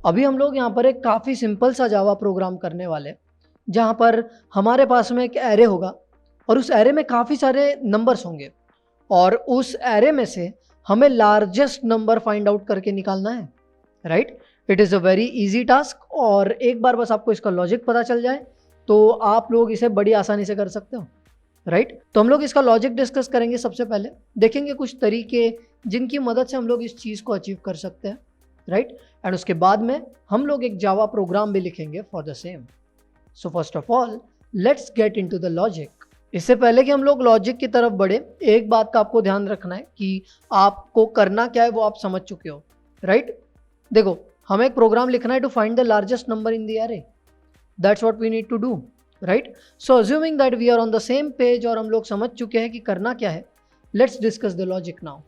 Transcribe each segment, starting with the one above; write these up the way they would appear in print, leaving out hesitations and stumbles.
अभी हम लोग यहाँ पर एक काफ़ी सिंपल सा जावा प्रोग्राम करने वाले हैं, जहाँ पर हमारे पास में एक एरे होगा और उस एरे में काफ़ी सारे नंबर्स होंगे और उस एरे में से हमें लार्जेस्ट नंबर फाइंड आउट करके निकालना है, right. It is a very easy task और एक बार बस आपको इसका लॉजिक पता चल जाए तो आप लोग इसे बड़ी आसानी से कर सकते हो, राइट। तो हम लोग इसका लॉजिक डिस्कस करेंगे। सबसे पहले देखेंगे कुछ तरीके जिनकी मदद से हम लोग इस चीज़ को अचीव कर सकते हैं, राइट। एंड उसके बाद में हम लोग एक जावा प्रोग्राम भी लिखेंगे for the same. So first of all let's get into the logic. इससे पहले कि हम लोग लॉजिक की तरफ बढ़े, एक बात का आपको ध्यान रखना है कि आपको करना क्या है वो आप समझ चुके हो, राइट। देखो, हमें एक प्रोग्राम लिखना है to find the largest number in the array. That's what we need to do, right. So assuming that we are on the same page और हम लोग समझ चुके हैं कि करना क्या है, let's discuss the logic now.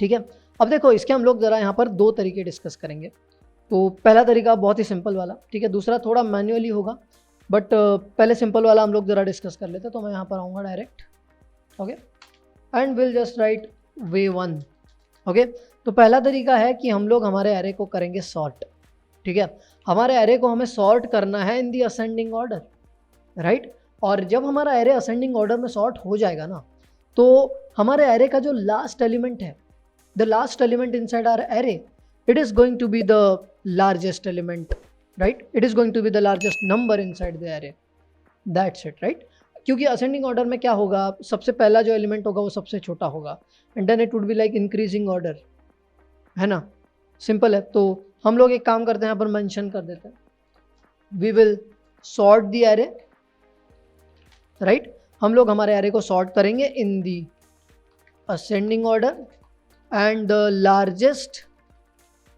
ठीक है, अब देखो इसके हम लोग ज़रा यहाँ पर दो तरीके डिस्कस करेंगे। तो पहला तरीका बहुत ही सिंपल वाला, ठीक है, दूसरा थोड़ा मैन्युअली होगा, बट पहले सिंपल वाला हम लोग ज़रा डिस्कस कर लेते हैं। तो मैं यहाँ पर आऊँगा direct, okay, and will just right way one, okay. तो पहला तरीका है कि हम लोग हमारे एरे को करेंगे सॉर्ट, ठीक है। हमारे एरे को हमें सॉर्ट करना है इन दी असेंडिंग ऑर्डर, राइट। और जब हमारा एरे असेंडिंग ऑर्डर में सॉर्ट हो जाएगा ना, तो हमारे एरे का जो लास्ट एलिमेंट है, the last element inside our array, it is going to be the largest element, right? It is going to be the largest number inside the array. That's it, right? क्योंकि ascending order में क्या होगा, सबसे पहला जो element होगा वो सबसे छोटा होगा, and then it would be like increasing order, है ना। सिंपल है। तो हम लोग एक काम करते हैं, यहाँ पर मेंशन कर देते हैं, we will sort the array, right? हम लोग हमारे array को sort करेंगे in the ascending order and the largest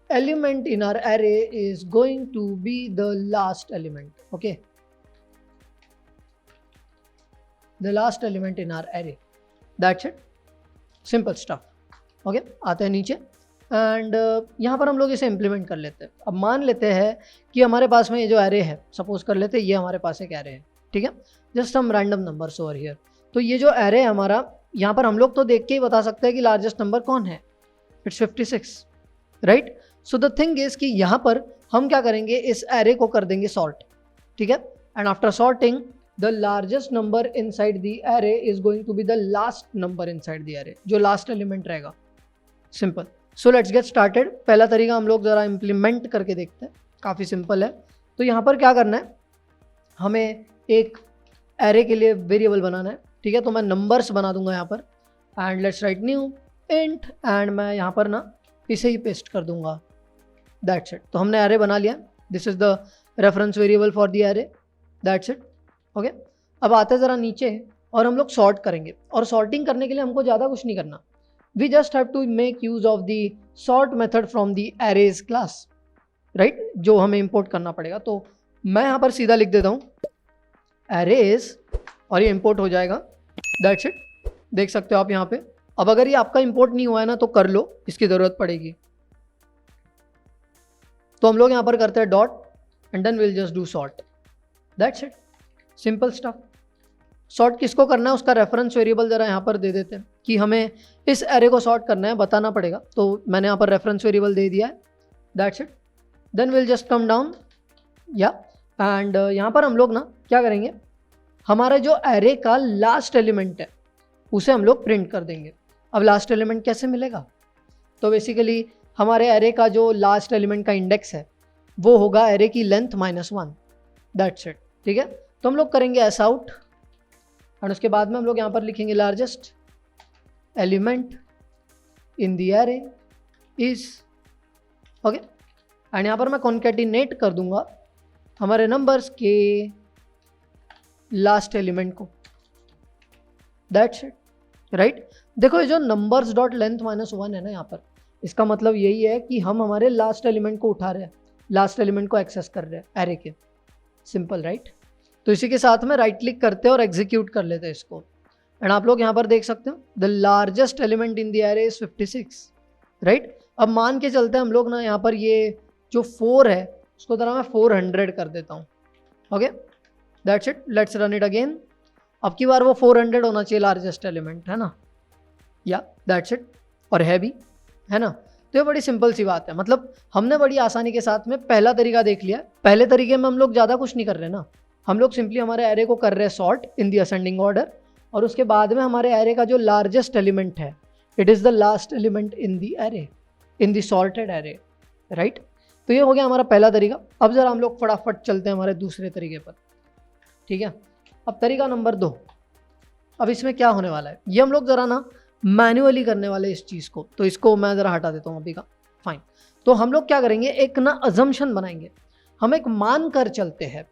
element in our array is going to be the last element, okay, the last element in our array. That's it, simple stuff, okay। आते हैं नीचे and यहाँ पर हम लोग इसे implement कर लेते हैं। अब मान लेते हैं कि हमारे पास में ये जो एरे है, सपोज कर लेते हैं ये हमारे पास एक एरे है, ठीक है, just some random numbers over here. तो ये जो एरे है हमारा, यहाँ पर हम लोग तो देख के ही बता सकते हैं कि लार्जेस्ट नंबर कौन है, it's 56, right. So the thing is कि यहाँ पर हम क्या करेंगे, इस एरे को कर देंगे सॉर्ट, ठीक है। And after sorting the largest number inside the array is going to be the last number inside the array, जो लास्ट एलिमेंट रहेगा। Simple. So let's get started. पहला तरीका हम लोग ज़रा इम्प्लीमेंट करके देखते हैं, काफ़ी सिंपल है। तो यहाँ पर क्या करना है, हमें एक एरे के लिए वेरिएबल बनाना है, ठीक है। तो मैं नंबर्स बना दूंगा यहाँ पर, and let's write new int, and मैं यहाँ पर ना इसे ही पेस्ट कर दूंगा, दैट्स इट। तो हमने एरे बना लिया, this is the reference variable for the array, that's it, okay. अब आते हैं ज़रा नीचे और हम लोग सॉर्ट करेंगे, और सॉर्टिंग करने के लिए हमको ज़्यादा कुछ नहीं करना, we just have to make use of the sort method from the arrays class, right, जो हमें इंपोर्ट करना पड़ेगा। तो मैं यहाँ पर सीधा लिख देता हूँ एरेज और ये इंपोर्ट हो जाएगा, दैट्स इट। देख सकते हो आप यहाँ पे। अब अगर ये आपका इंपोर्ट नहीं हुआ है ना तो कर लो, इसकी ज़रूरत पड़ेगी। तो हम लोग यहाँ पर करते हैं dot and then will just do sort, that's it, simple stuff. Sort किसको करना है उसका रेफरेंस वेरिएबल ज़रा यहाँ पर दे देते हैं कि हमें इस एरे को सॉर्ट करना है, बताना पड़ेगा। तो मैंने यहाँ पर रेफरेंस वेरिएबल दे दिया है, that's it. Then will just come down yeah, and यहाँ पर हम लोग ना क्या करेंगे, हमारा जो एरे का लास्ट एलिमेंट है उसे हम लोग प्रिंट कर देंगे। अब लास्ट एलिमेंट कैसे मिलेगा, तो बेसिकली हमारे एरे का जो लास्ट एलिमेंट का इंडेक्स है वो होगा एरे की लेंथ -1, दैट्स इट, ठीक है। तो हम लोग करेंगे एस आउट, और उसके बाद में हम लोग यहाँ पर लिखेंगे largest element in the array is, okay. And यहाँ पर मैं कॉन्केटिनेट कर दूंगा हमारे नंबर्स के लास्ट एलिमेंट को, दैट्स इट, राइट। देखो ये जो नंबर्स डॉट लेंथ -1 है ना यहाँ पर, इसका मतलब यही है कि हम हमारे लास्ट एलिमेंट को उठा रहे हैं, लास्ट एलिमेंट को एक्सेस कर रहे हैं एरे के, सिंपल, राइट। तो इसी के साथ में राइट क्लिक करते हैं और एग्जीक्यूट कर लेते हैं इसको, एंड आप लोग यहाँ पर देख सकते हो the largest element in the array is 56, right. अब मान के चलते हैं हम लोग ना यहाँ पर ये जो 4 है उसको तरह मैं 400 कर देता हूँ, okay, that's it. Let's run it again. अब की बार वो 400 होना चाहिए लार्जेस्ट एलिमेंट, है ना, या दैट्स इट, और है भी, है ना। तो ये बड़ी सिंपल सी बात है, मतलब हमने बड़ी आसानी के साथ में पहला तरीका देख लिया। पहले तरीके में हम लोग ज़्यादा कुछ नहीं कर रहे ना, हम लोग सिंपली हमारे एरे को कर रहे हैं सॉर्ट इन दी असेंडिंग ऑर्डर, और उसके बाद में हमारे एरे का जो लार्जेस्ट एलिमेंट है, it is the last element in the array, in the sorted array, right. तो ये हो गया हमारा पहला तरीका। अब ज़रा हम लोग फटाफट चलते हैं हमारे दूसरे तरीके पर, ठीक है। अब तरीका नंबर 2, अब इसमें क्या होने वाला है, ये हम लोग ज़रा ना मैन्युअली करने वाले इस चीज़ को, तो इसको मैं ज़रा हटा देता हूँ अभी का, फाइन। तो हम लोग क्या करेंगे, एक ना अजम्पशन बनाएंगे, हम एक मान कर चलते हैं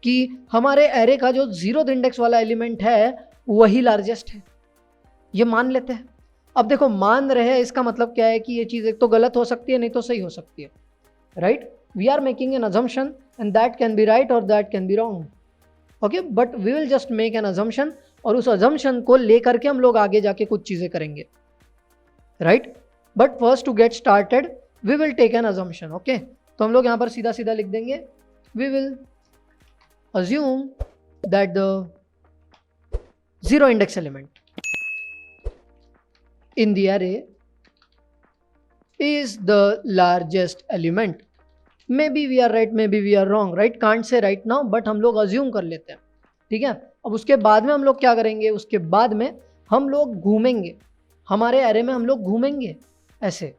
कि हमारे एरे का जो 0th इंडेक्स वाला एलिमेंट है वही लार्जेस्ट है, ये मान लेते हैं। अब देखो मान रहे हैं, इसका मतलब क्या है कि ये चीज़ एक तो गलत हो सकती है, नहीं तो सही हो सकती है, right. We are making an assumption and that can be right और that can be wrong, okay, but we will just make an assumption, और उस अजम्पशन को लेकर के हम लोग आगे जाके कुछ चीज़ें करेंगे, right. But first to get started we will take an assumption, okay. तो हम लोग यहाँ पर सीधा सीधा लिख देंगे, we will assume that the 0 index element in the array is the largest element. Maybe we are right, maybe we are wrong, right? Can't say right now, but हम लोग assume कर लेते हैं, ठीक है। अब उसके बाद में हम लोग क्या करेंगे, उसके बाद में हम लोग घूमेंगे, हमारे एरे में हम लोग घूमेंगे ऐसे,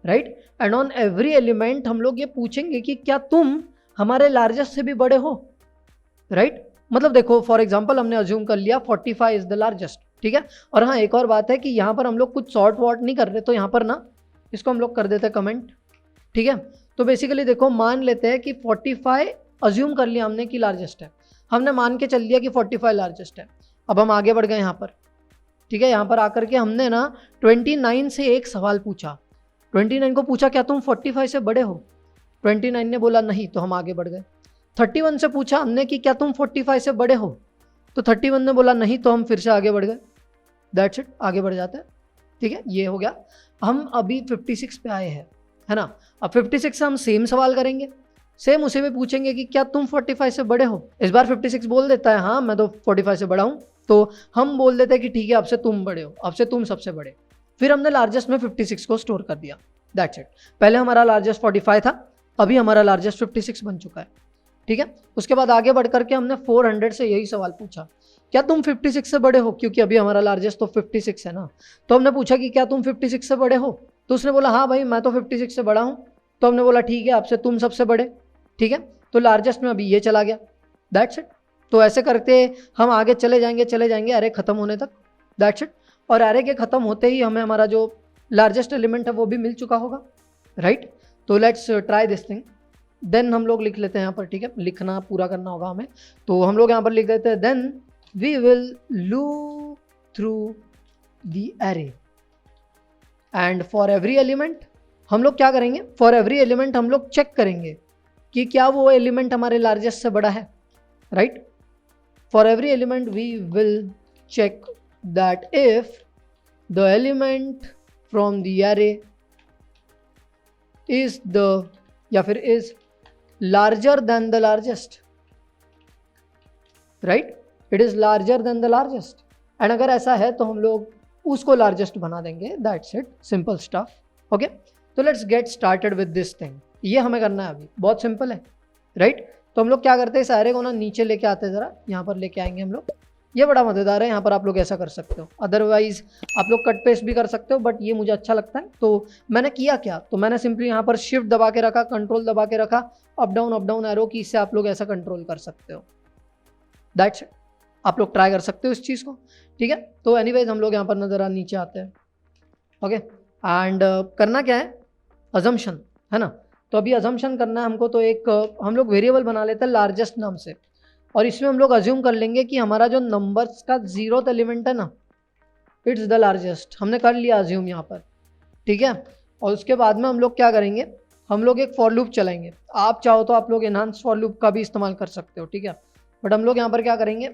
right. And on every element हम लोग ये पूछेंगे कि क्या तुम हमारे लार्जेस्ट से भी बड़े हो, राइट। मतलब देखो फॉर एग्जांपल हमने अज्यूम कर लिया 45 इज द लार्जेस्ट, ठीक है। और हाँ एक और बात है कि यहाँ पर हम लोग कुछ शॉर्ट वॉट नहीं कर रहे, तो यहाँ पर ना इसको हम लोग कर देते हैं कमेंट, ठीक है। तो बेसिकली देखो मान लेते हैं कि 45 अज्यूम कर लिया हमने कि लार्जेस्ट है, हमने मान के चल लिया कि 45 लार्जेस्ट है। अब हम आगे बढ़ गए यहाँ पर, ठीक है। यहाँ पर आकर के हमने ना 29 से एक सवाल पूछा, 29 को पूछा क्या तुम 45 से बड़े हो, 29 ने बोला नहीं, तो हम आगे बढ़ गए। 31 से पूछा हमने कि क्या तुम 45 से बड़े हो, तो 31 ने बोला नहीं, तो हम फिर से आगे बढ़ गए। दैट्स इट, आगे बढ़ जाते हैं, ठीक है। ये हो गया, हम अभी 56 पे आए हैं, है ना। अब 56 से हम सेम सवाल करेंगे, सेम उसे भी पूछेंगे कि क्या तुम 45 से बड़े हो। इस बार 56 बोल देता है हाँ मैं तो 45 से बड़ा हूँ, तो हम बोल देते हैं कि ठीक है अब से तुम बड़े हो, अब से तुम सबसे बड़े। फिर हमने लार्जेस्ट में 56 को स्टोर कर दिया, दैट्स इट। पहले हमारा लार्जेस्ट 45 था, अभी हमारा लार्जेस्ट 56 बन चुका है, ठीक है। उसके बाद आगे बढ़ करके हमने 400 से यही सवाल पूछा, क्या तुम 56 से बड़े हो, क्योंकि अभी हमारा लार्जेस्ट तो 56 है ना। तो हमने पूछा कि क्या तुम 56 से बड़े हो, तो उसने बोला हाँ भाई मैं तो 56 से बड़ा हूँ। तो हमने बोला ठीक है आपसे तुम सबसे बड़े, ठीक है। तो लार्जेस्ट में अभी ये चला गया, दैट्स इट। तो ऐसे करते हम आगे चले जाएंगे एरे खत्म होने तक, दैट्स इट। और एरे के खत्म होते ही हमें हमारा जो लार्जेस्ट एलिमेंट है वो भी मिल चुका होगा, राइट। तो let's try this thing. Then हम लोग लिख लेते हैं यहाँ पर, ठीक है, लिखना पूरा करना होगा हमें, तो हम लोग यहाँ पर लिख देते हैं then we will loop through the array and for every element हम लोग क्या करेंगे, फॉर एवरी एलिमेंट हम लोग चेक करेंगे कि क्या वो एलिमेंट हमारे लार्जेस्ट से बड़ा है, right. For every element we will check that if the element from the array is the या फिर is larger than the largest, right, it is larger than the largest, and अगर ऐसा है तो हम लोग उसको largest बना देंगे, that's it, simple stuff, okay। तो let's get started with this thing, ये हमें करना है अभी, बहुत सिंपल है, right। तो हम लोग क्या करते हैं, इस एरे को ना नीचे लेके आते हैं, जरा यहाँ पर लेके आएंगे हम लोग, ये बड़ा मज़ेदार है, यहाँ पर आप लोग ऐसा कर सकते हो, अदरवाइज आप लोग कट पेस्ट भी कर सकते हो, बट ये मुझे अच्छा लगता है। तो मैंने किया क्या, तो मैंने सिंपली यहाँ पर शिफ्ट दबा के रखा, कंट्रोल दबा के रखा, अप डाउन एरो की से आप लोग ऐसा कंट्रोल कर सकते हो, दैट्स इट। आप लोग ट्राई कर सकते हो इस चीज़ को, ठीक है। तो एनीवेज हम लोग यहाँ पर नजर नीचे आते हैं, ओके। एंड करना क्या है, अजम्पशन, है ना। तो अभी अजम्पशन करना है हमको, तो एक हम लोग वेरिएबल बना लेते हैं लार्जेस्ट नाम से, और इसमें हम लोग अज्यूम कर लेंगे कि हमारा जो नंबर्स का 0th एलिमेंट है ना, इट्स द लार्जेस्ट, हमने कर लिया अज्यूम यहाँ पर, ठीक है। और उसके बाद में हम लोग क्या करेंगे, हम लोग एक फॉर लूप चलाएंगे, आप चाहो तो आप लोग एनहांस फॉर लूप का भी इस्तेमाल कर सकते हो, ठीक है। बट हम लोग यहाँ पर क्या करेंगे,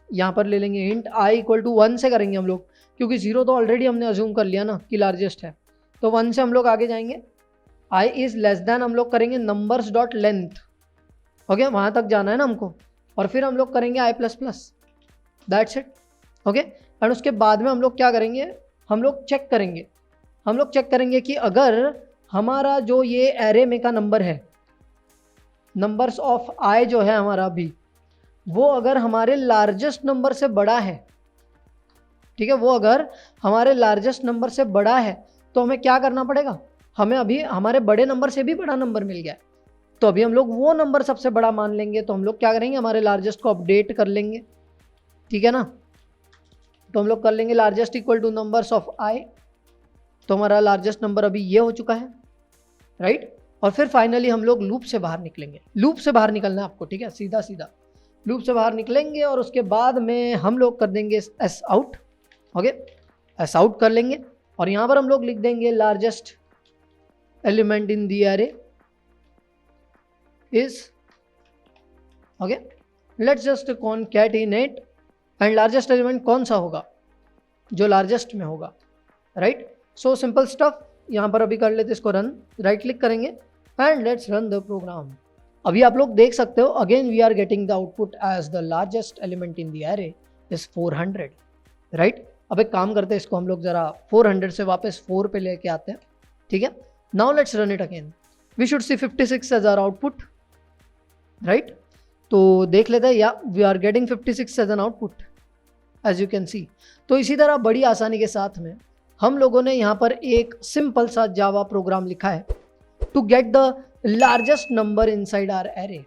यहाँ पर ले लेंगे इंट आई इक्वल टू 1 से करेंगे हम लोग, क्योंकि 0 तो ऑलरेडी हमने अज्यूम कर लिया ना कि लार्जेस्ट है, तो 1 से हम लोग आगे जाएंगे। आई इज़ लेस देन हम लोग करेंगे नंबर्स डॉट लेंथ, ओके, वहाँ तक जाना है ना हमको, और फिर हम लोग करेंगे i plus plus, that's it, okay. And उसके बाद में हम लोग क्या करेंगे, हम लोग चेक करेंगे हम लोग चेक करेंगे कि अगर हमारा जो ये एरे में का नंबर है, नंबर्स ऑफ आई जो है हमारा अभी, वो अगर हमारे लार्जेस्ट नंबर से बड़ा है, ठीक है, वो अगर हमारे लार्जेस्ट नंबर से बड़ा है तो हमें क्या करना पड़ेगा, हमें अभी हमारे बड़े नंबर से भी बड़ा नंबर मिल गया है, तो अभी हम लोग वो नंबर सबसे बड़ा मान लेंगे। तो हम लोग क्या करेंगे, हमारे लार्जेस्ट को अपडेट कर लेंगे, ठीक है ना। तो हम लोग कर लेंगे largest equal to numbers of i, तो हमारा लार्जेस्ट नंबर अभी ये हो चुका है, राइट। और फिर फाइनली हम लोग लूप से बाहर निकलेंगे, लूप से बाहर निकलना है आपको, ठीक है, सीधा सीधा लूप से बाहर निकलेंगे और उसके बाद में हम लोग कर देंगे S out, okay, S out कर लेंगे और यहाँ पर हम लोग लिख देंगे largest element in the array is, okay, let's just concatenate, and largest element कौन सा होगा, जो लार्जेस्ट में होगा, राइट। सो सिंपल स्टफ, यहाँ पर अभी कर लेते इसको रन, राइट क्लिक करेंगे and let's run the program. अभी आप लोग देख सकते हो, again we are getting the output as the largest element in the array is 400, right. अब एक काम करते हैं, इसको हम लोग जरा 400 से वापस 4 पे लेके आते हैं, ठीक है। Now let's run it again, we should see 56 as our output, right. तो देख लेते हैं, yeah we are getting 56 as an output as you can see. तो इसी तरह बड़ी आसानी के साथ में हम लोगों ने यहाँ पर एक सिंपल सा जावा प्रोग्राम लिखा है to get the largest number inside our array.